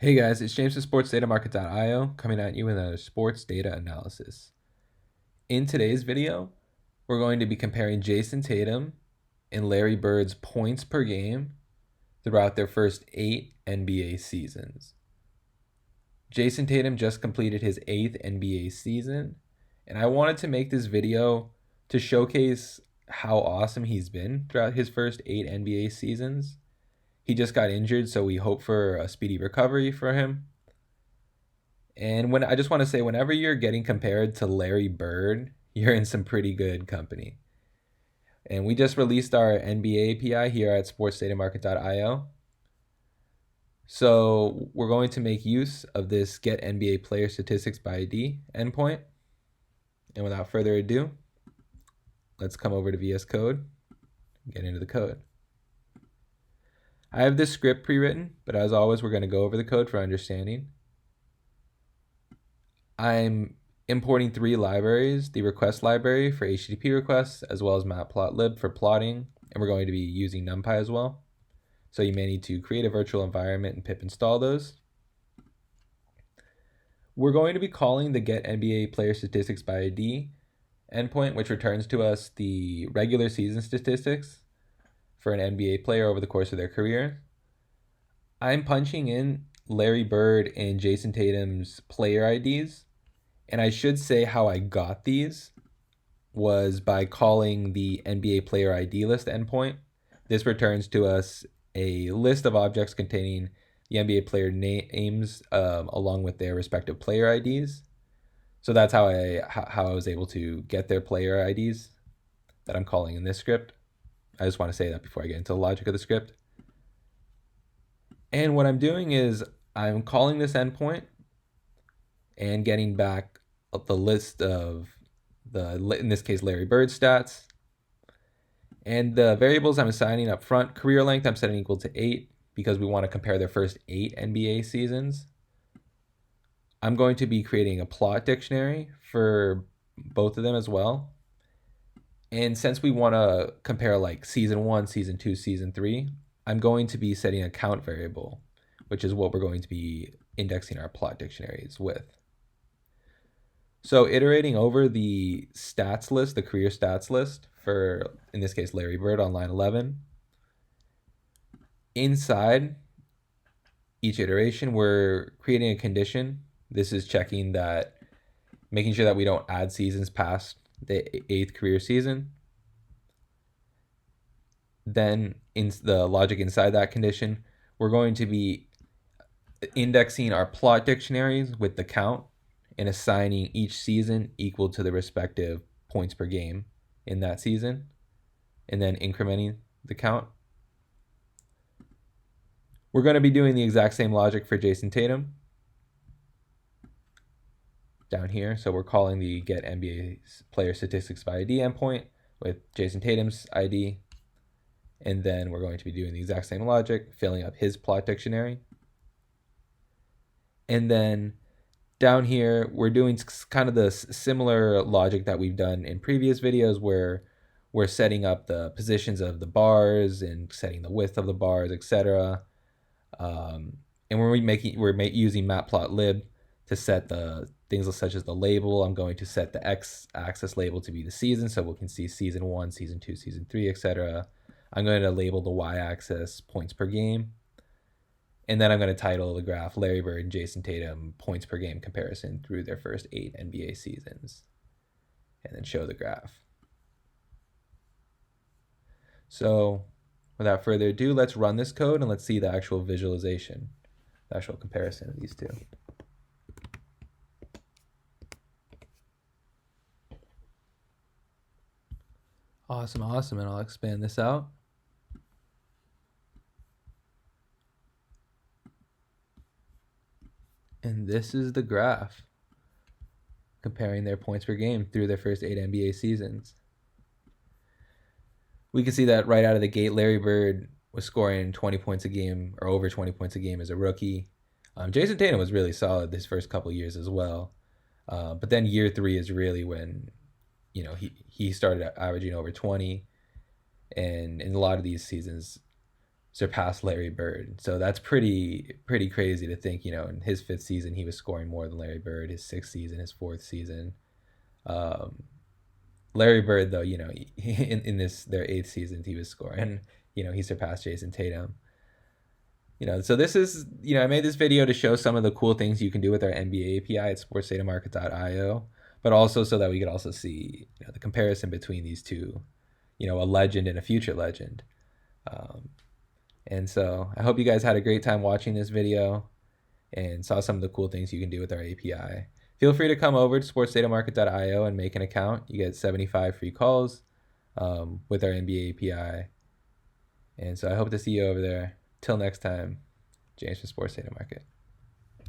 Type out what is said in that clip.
Hey guys, it's James from SportsDataMarket.io coming at you with another sports data analysis. In today's video, we're going to be comparing Jayson Tatum and Larry Bird's points per game throughout their first 8 NBA seasons. Jayson Tatum just completed his 8th NBA season, and I wanted to make this video to showcase how awesome he's been throughout his first 8 NBA seasons. He just got injured, so we hope for a speedy recovery for him. And when I just want to say, whenever you're getting compared to Larry Bird, you're in some pretty good company. And we just released our NBA API here at sportsdatamarket.io. So we're going to make use of this get NBA player statistics by ID endpoint. And without further ado, let's come over to VS Code and get into the code. I have this script pre-written, but as always, we're going to go over the code for understanding. I'm importing 3 libraries, the request library for HTTP requests, as well as matplotlib for plotting, and we're going to be using NumPy as well. So you may need to create a virtual environment and pip install those. We're going to be calling the get NBA player statistics by ID endpoint, which returns to us the regular season statistics for an NBA player over the course of their career. I'm punching in Larry Bird and Jayson Tatum's player IDs. And I should say how I got these was by calling the NBA player ID list endpoint. This returns to us a list of objects containing the NBA player names along with their respective player IDs. So that's how I was able to get their player IDs that I'm calling in this script. I just want to say that before I get into the logic of the script. And what I'm doing is I'm calling this endpoint and getting back the list of in this case, Larry Bird stats. And the variables I'm assigning up front, career length, I'm setting equal to 8 because we want to compare their first 8 NBA seasons. I'm going to be creating a plot dictionary for both of them as well. And since we want to compare like season 1, season 2, season 3, I'm going to be setting a count variable, which is what we're going to be indexing our plot dictionaries with. So iterating over the stats list, the career stats list for, in this case, Larry Bird on line 11. Inside each iteration, we're creating a condition. This is checking that, making sure that we don't add seasons past the 8th career season. Then in the logic inside that condition, we're going to be indexing our plot dictionaries with the count and assigning each season equal to the respective points per game in that season, and then incrementing the count. We're going to be doing the exact same logic for Jayson Tatum down here. So we're calling the get NBA player statistics by ID endpoint with Jayson Tatum's ID. And then we're going to be doing the exact same logic, filling up his plot dictionary. And then down here, we're doing kind of the similar logic that we've done in previous videos where we're setting up the positions of the bars and setting the width of the bars, etc. And we're using matplotlib to set the things such as the label. I'm going to set the x-axis label to be the season, so we can see season 1, season 2, season 3, etc. I'm going to label the y-axis points per game. And then I'm going to title the graph Larry Bird and Jayson Tatum points per game comparison through their first 8 NBA seasons. And then show the graph. So without further ado, let's run this code and let's see the actual visualization, the actual comparison of these two. Awesome. And I'll expand this out. And this is the graph comparing their points per game through their first 8 NBA seasons. We can see that right out of the gate, Larry Bird was scoring 20 points a game or over 20 points a game as a rookie. Jayson Tatum was really solid this first couple years as well. But then year 3 is really when, he started averaging over 20. And in a lot of these seasons, surpassed Larry Bird. So that's pretty crazy to think. In his fifth season, he was scoring more than Larry Bird. His sixth season, his fourth season. Um, Larry Bird, though, in their eighth season, he was scoring. He surpassed Jayson Tatum. So this is, I made this video to show some of the cool things you can do with our NBA API at sportsdatamarket.io, but also so that we could also see the comparison between these two, a legend and a future legend. And so I hope you guys had a great time watching this video and saw some of the cool things you can do with our API. Feel free to come over to sportsdatamarket.io and make an account. You get 75 free calls with our NBA API. And so I hope to see you over there. Till next time, James from Sports Data Market.